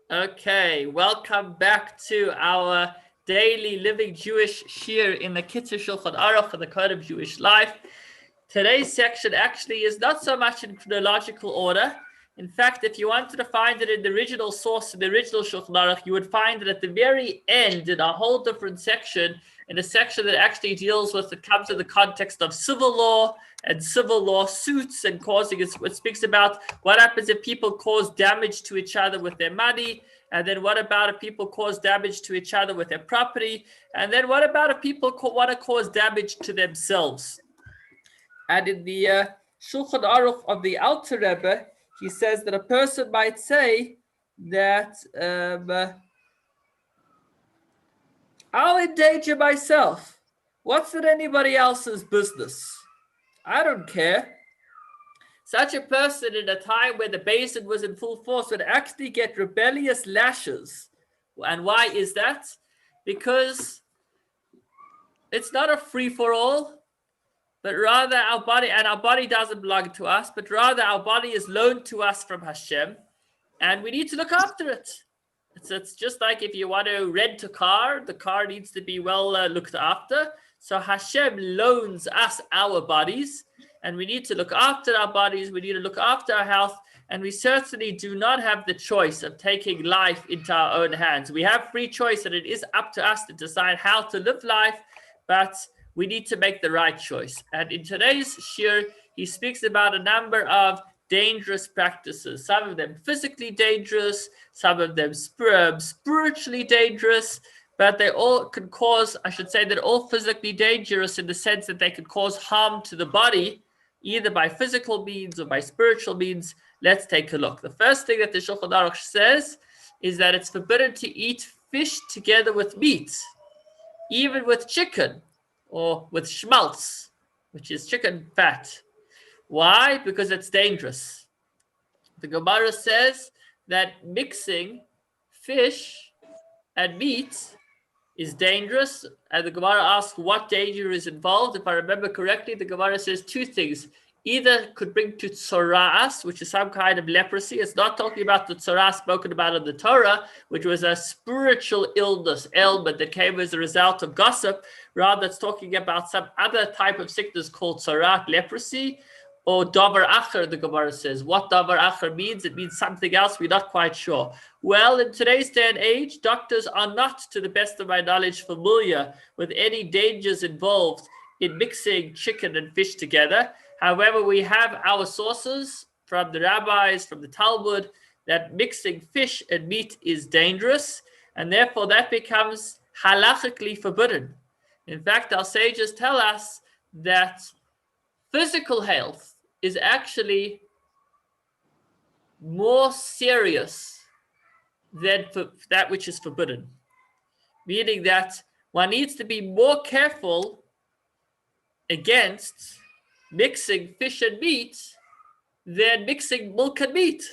Okay, welcome back to our daily living Jewish shiur in the Kitzur Shulchan Aruch for the Code of Jewish Life. Today's section actually is not so much in chronological order. In fact, if you wanted to find it in the original source, in the original Shulchan Aruch, you would find it at the very end in a whole different section, in a section that actually deals with, it comes in the context of civil law and civil lawsuits and causing it speaks about what happens if people cause damage to each other with their money, and then what about if people cause damage to each other with their property, and then what about if people want to cause damage to themselves. And in the Shulchan Aruch of the Alter Rebbe, he says that a person might say that I'll endanger myself. What's it anybody else's business? I don't care. Such a person in a time where the basin was in full force would actually get rebellious lashes. And why is that? Because it's not a free-for-all, but rather our body doesn't belong to us, but rather our body is loaned to us from Hashem, and we need to look after it. It's just like if you want to rent a car, the car needs to be well looked after. So Hashem loans us our bodies, and we need to look after our bodies, we need to look after our health, and we certainly do not have the choice of taking life into our own hands. We have free choice, and it is up to us to decide how to live life, but we need to make the right choice. And in today's shiur, he speaks about a number of dangerous practices, some of them physically dangerous, some of them spiritually dangerous, but they all can cause, I should say, they're all physically dangerous in the sense that they can cause harm to the body, either by physical means or by spiritual means. Let's take a look. The first thing that the Shulchan Aruch says is that it's forbidden to eat fish together with meat, even with chicken or with schmaltz, which is chicken fat. Why? Because it's dangerous. The Gemara says that mixing fish and meat is dangerous, and the Gemara asks what danger is involved. If I remember correctly, the Gemara says two things. Either could bring to tzoras, which is some kind of leprosy. It's not talking about the tzora spoken about in the Torah, which was a spiritual ailment that came as a result of gossip. Rather, it's talking about some other type of sickness called tzorat, leprosy, or davar acher, the Gemara says. What davar acher means, it means something else, we're not quite sure. Well, in today's day and age, doctors are not, to the best of my knowledge, familiar with any dangers involved in mixing chicken and fish together. However, we have our sources from the rabbis, from the Talmud, that mixing fish and meat is dangerous, and therefore that becomes halachically forbidden. In fact, our sages tell us that physical health is actually more serious than that which is forbidden, meaning that one needs to be more careful against mixing fish and meat than mixing milk and meat.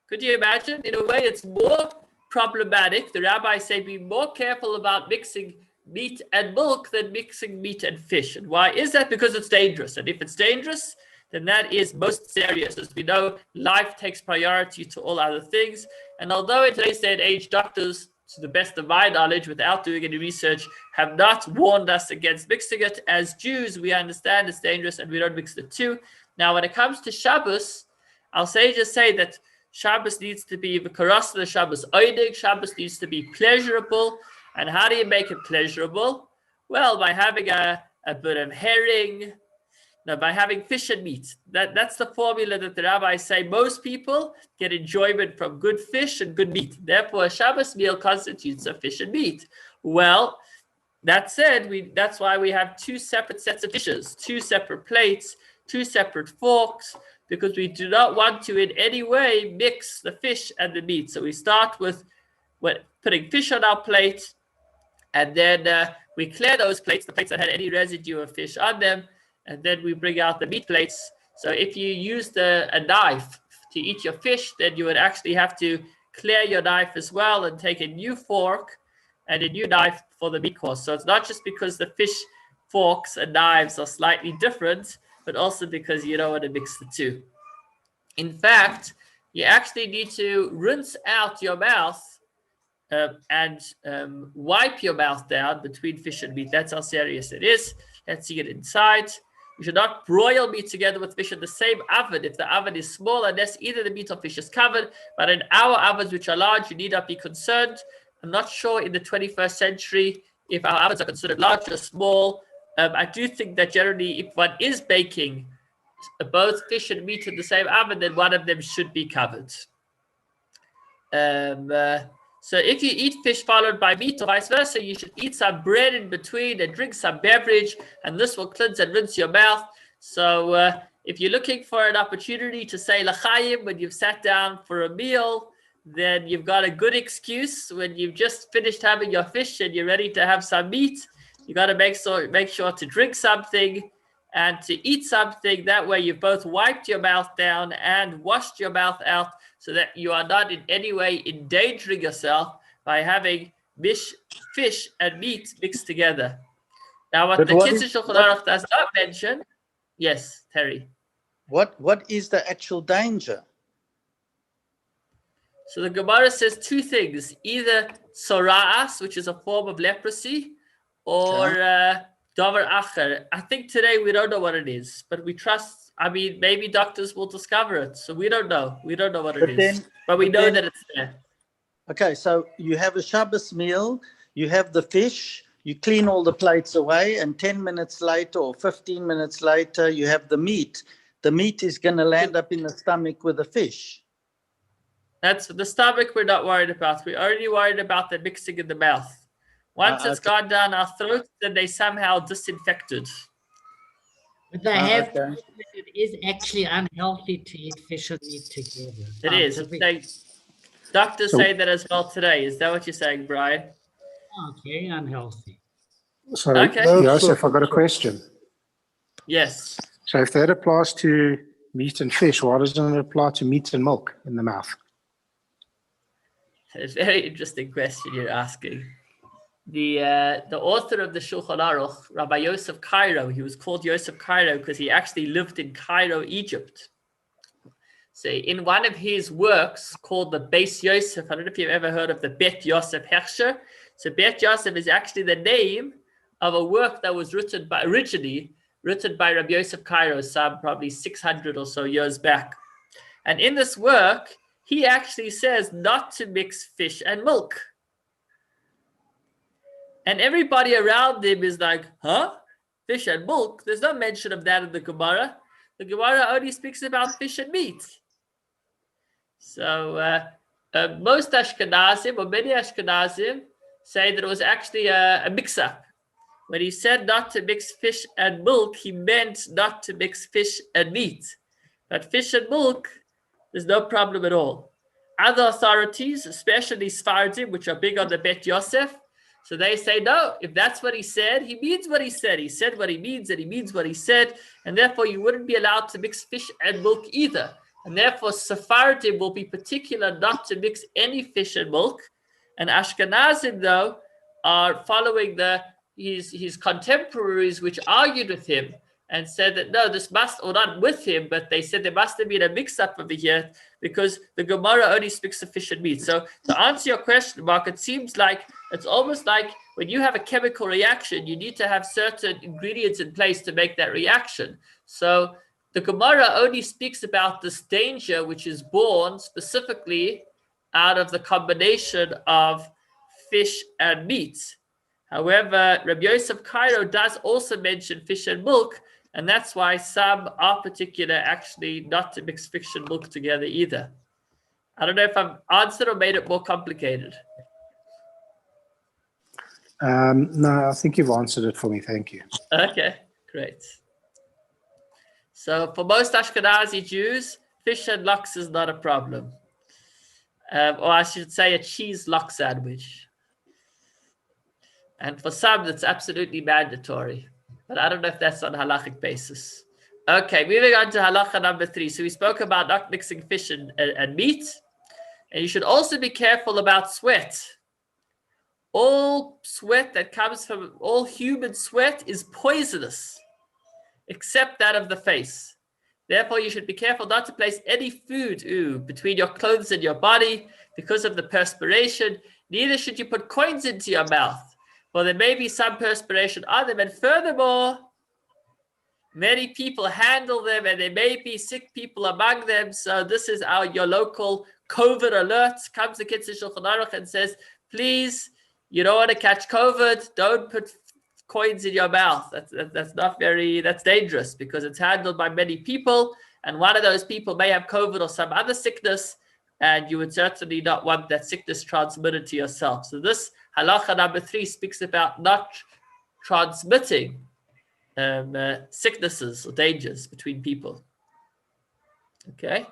Could you imagine? In a way, it's more problematic. The rabbis say be more careful about mixing meat and milk than mixing meat and fish. And why is that? Because it's dangerous. And if it's dangerous, then that is most serious. As we know, life takes priority to all other things. And although in today's day and age, doctors, to the best of my knowledge, without doing any research, have not warned us against mixing it, as Jews, we understand it's dangerous and we don't mix the two. Now, when it comes to Shabbos, I'll just say that Shabbos needs to be v'karasna Shabbos oidig. Shabbos needs to be pleasurable. And how do you make it pleasurable? Well, by having a bit of herring, by having fish and meat. That's the formula that the rabbis say. Most people get enjoyment from good fish and good meat. Therefore, a Shabbos meal constitutes of fish and meat. Well, that said, that's why we have two separate sets of dishes, two separate plates, two separate forks, because we do not want to in any way mix the fish and the meat. So we start with putting fish on our plate, and then we clear those plates, the plates that had any residue of fish on them, and then we bring out the meat plates. So if you used a knife to eat your fish, then you would actually have to clear your knife as well and take a new fork and a new knife for the meat course. So it's not just because the fish forks and knives are slightly different, but also because you don't want to mix the two. In fact, you actually need to rinse out your mouth and wipe your mouth down between fish and meat. That's how serious it is. Let's see it inside. You should not broil meat together with fish in the same oven if the oven is small, unless either the meat or fish is covered. But in our ovens, which are large, you need not be concerned. I'm not sure in the 21st century if our ovens are considered large or small. I do think that generally, if one is baking both fish and meat in the same oven, then one of them should be covered. So if you eat fish followed by meat or vice versa, you should eat some bread in between and drink some beverage, and this will cleanse and rinse your mouth. So if you're looking for an opportunity to say l'chaim when you've sat down for a meal, then you've got a good excuse. When you've just finished having your fish and you're ready to have some meat, you got to make sure to drink something and to eat something. That way you've both wiped your mouth down and washed your mouth out, so that you are not in any way endangering yourself by having fish and meat mixed together. Now, what the Kitzur Shulchan Aruch does not mention, yes, Terry. What is the actual danger? So the Gemara says two things: either sora'as, which is a form of leprosy, or davar acher. I think today we don't know what it is, but we trust. I mean, maybe doctors will discover it. So we don't know. We don't know what it is. But we know that it's there. Okay, so you have a Shabbos meal, you have the fish, you clean all the plates away, and 10 minutes later or 15 minutes later, you have the meat. The meat is going to land up in the stomach with the fish. That's the stomach we're not worried about. We're only worried about the mixing in the mouth. Once it's gone down our throats, then they somehow disinfected. But they have that it is actually unhealthy to eat fish and meat together. It is. Doctors say that as well today. Is that what you're saying, Brian? Okay, unhealthy. So, Joseph, I've got a question. Yes. So if that applies to meat and fish, why doesn't it apply to meat and milk in the mouth? It's a very interesting question you're asking. The author of the Shulchan Aruch, Rabbi Yosef Cairo, he was called Yosef Cairo because he actually lived in Cairo, Egypt. So in one of his works called the Beis Yosef, I don't know if you've ever heard of the Bet Yosef Hersher. So Bet Yosef is actually the name of a work that was originally written by Rabbi Yosef Cairo, some probably 600 or so years back. And in this work, he actually says not to mix fish and milk. And everybody around him is like, huh? Fish and milk? There's no mention of that in the Gemara. The Gemara only speaks about fish and meat. So most Ashkenazim, or many Ashkenazim, say that it was actually a mix-up. When he said not to mix fish and milk, he meant not to mix fish and meat. But fish and milk, there's no problem at all. Other authorities, especially Sfardim, which are big on the Bet Yosef, so they say, no, if that's what he said, he means what he said. He said what he means, and he means what he said. And therefore, you wouldn't be allowed to mix fish and milk either. And therefore, Sephardim will be particular not to mix any fish and milk. And Ashkenazim, though, are following his contemporaries, which argued with him and said that, no, this must, or not with him, but they said there must have been a mix-up over here because the Gemara only speaks of fish and meat. So to answer your question, Mark, it seems like it's almost like when you have a chemical reaction, you need to have certain ingredients in place to make that reaction. So the Gemara only speaks about this danger, which is born specifically out of the combination of fish and meat. However, Rabbi Yosef Cairo does also mention fish and milk, and that's why some are particular actually not to mix fish and milk together either. I don't know if I've answered or made it more complicated. No, I think you've answered it for me. Thank you. Okay, great. So for most Ashkenazi Jews, fish and lox is not a problem. Or I should say a cheese lox sandwich. And for some, it's absolutely mandatory. But I don't know if that's on a halachic basis. Okay, moving on to halacha number 3. So we spoke about not mixing fish and meat. And you should also be careful about sweat. All sweat that comes from, all human sweat is poisonous, except that of the face. Therefore, you should be careful not to place any food between your clothes and your body. because of the perspiration. Neither should you put coins into your mouth, for there may be some perspiration on them. And furthermore, many people handle them, and there may be sick people among them. So this is your local COVID alert. Comes the Kitzur Shulchan Aruch and says, please, you don't want to catch COVID, don't put coins in your mouth. That's dangerous, because it's handled by many people, and one of those people may have COVID or some other sickness, and you would certainly not want that sickness transmitted to yourself. So this halacha number 3 speaks about not transmitting sicknesses or dangers between people. Okay.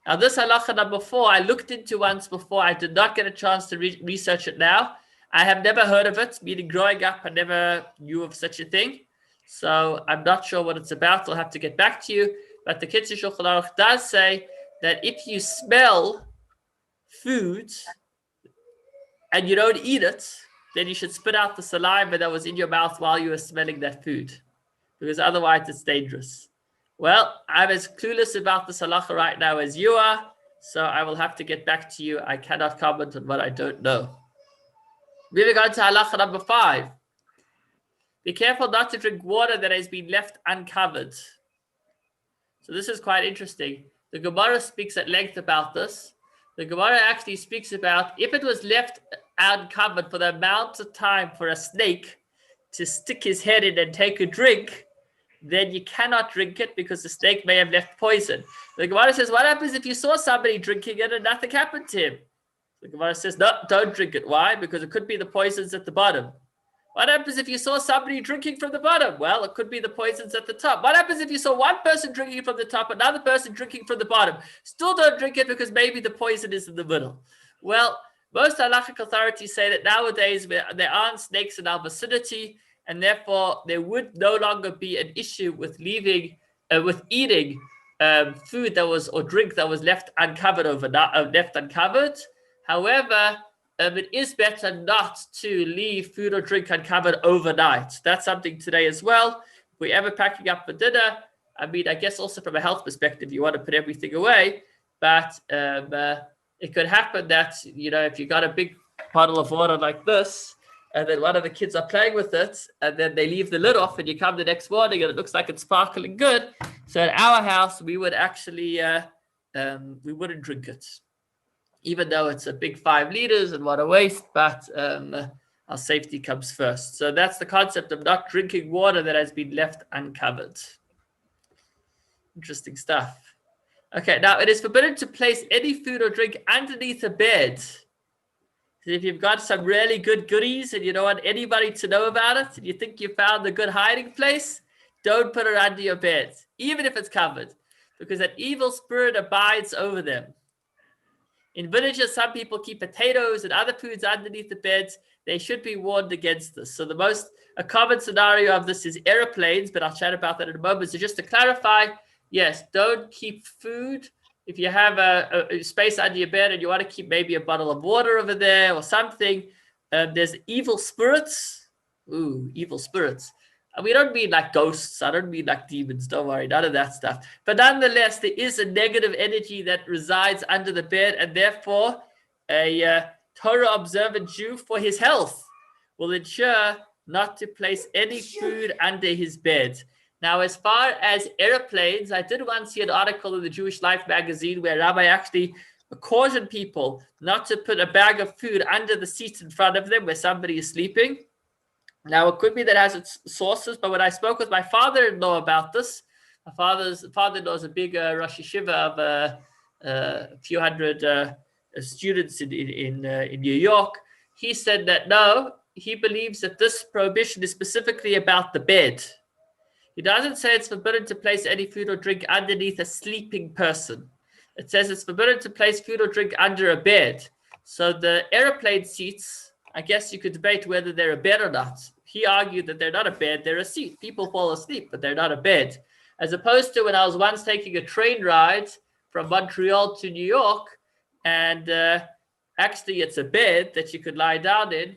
Now this halacha number 4, I looked into once before. I did not get a chance to research it now. I have never heard of it, meaning growing up, I never knew of such a thing. So I'm not sure what it's about. I'll have to get back to you. But the Kitzur Shulchan Aruch does say that if you smell food and you don't eat it, then you should spit out the saliva that was in your mouth while you were smelling that food, because otherwise it's dangerous. Well, I'm as clueless about this halacha right now as you are, so I will have to get back to you. I cannot comment on what I don't know. Moving on to halacha number 5. Be careful not to drink water that has been left uncovered. So this is quite interesting. The Gemara speaks at length about this. The Gemara actually speaks about if it was left uncovered for the amount of time for a snake to stick his head in and take a drink, then you cannot drink it, because the snake may have left poison. The Gemara says, what happens if you saw somebody drinking it and nothing happened to him? The Gemara says, no, don't drink it. Why? Because it could be the poisons at the bottom. What happens if you saw somebody drinking from the bottom? Well, it could be the poisons at the top. What happens if you saw one person drinking from the top, another person drinking from the bottom? Still don't drink it, because maybe the poison is in the middle. Well, most halachic authorities say that nowadays there aren't snakes in our vicinity, and therefore there would no longer be an issue with eating food that was, or drink that was left uncovered However, it is better not to leave food or drink uncovered overnight. That's something today as well. If we're ever packing up for dinner, I mean, I guess also from a health perspective, you want to put everything away, but it could happen that, you know, if you got a big bottle of water like this, and then one of the kids are playing with it, and then they leave the lid off, and you come the next morning and it looks like it's sparkling good. So in our house, we would actually, we wouldn't drink it, even though it's a big 5 liters and what a waste, but our safety comes first. So that's the concept of not drinking water that has been left uncovered. Interesting stuff. Okay, now it is forbidden to place any food or drink underneath a bed. If you've got some really good goodies and you don't want anybody to know about it, and you think you found a good hiding place, don't put it under your bed, even if it's covered, because an evil spirit abides over them. In villages, some people keep potatoes and other foods underneath the beds. They should be warned against this. So a common scenario of this is airplanes, but I'll chat about that in a moment. So just to clarify, yes, don't keep food. If you have a space under your bed and you want to keep maybe a bottle of water over there or something, there's evil spirits. Ooh, evil spirits. And we don't mean like ghosts. I don't mean like demons. Don't worry, none of that stuff. But nonetheless, there is a negative energy that resides under the bed, and therefore a Torah-observant Jew, for his health, will ensure not to place any food under his bed. Now, as far as airplanes, I did once see an article in the Jewish Life magazine where Rabbi actually cautioned people not to put a bag of food under the seat in front of them where somebody is sleeping. Now, it could be that has its sources, but when I spoke with my father-in-law about this, my father-in-law is a big Rosh Yeshiva of a few hundred students in New York. He said that no, he believes that this prohibition is specifically about the bed. He doesn't say it's forbidden to place any food or drink underneath a sleeping person. It says it's forbidden to place food or drink under a bed. So the airplane seats, I guess you could debate whether they're a bed or not. He argued that they're not a bed, they're a seat. People fall asleep, but they're not a bed. As opposed to when I was once taking a train ride from Montreal to New York, and actually it's a bed that you could lie down in.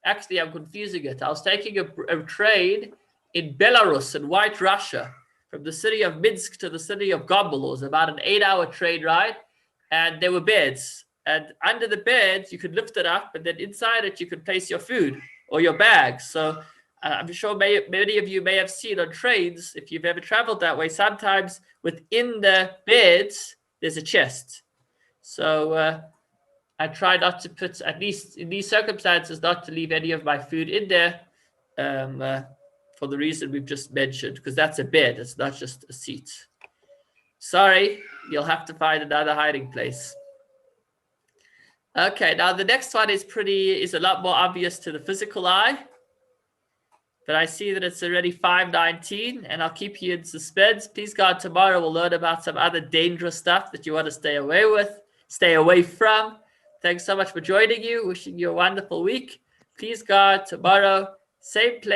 Actually, I'm confusing it. I was taking a train in Belarus, in White Russia, from the city of Minsk to the city of Gomel. It was about an 8-hour train ride, and there were beds. And under the bed, you could lift it up, and then inside it, you could place your food or your bags. So I'm sure many of you may have seen on trains, if you've ever traveled that way, sometimes within the beds, there's a chest. So I try not to put, at least in these circumstances, not to leave any of my food in there for the reason we've just mentioned, because that's a bed. It's not just a seat. Sorry, you'll have to find another hiding place. Okay, now the next one is a lot more obvious to the physical eye. But I see that it's already 5:19, and I'll keep you in suspense. Please God, tomorrow we'll learn about some other dangerous stuff that you want to stay away from. Thanks so much for joining you. Wishing you a wonderful week. Please God, tomorrow, same place.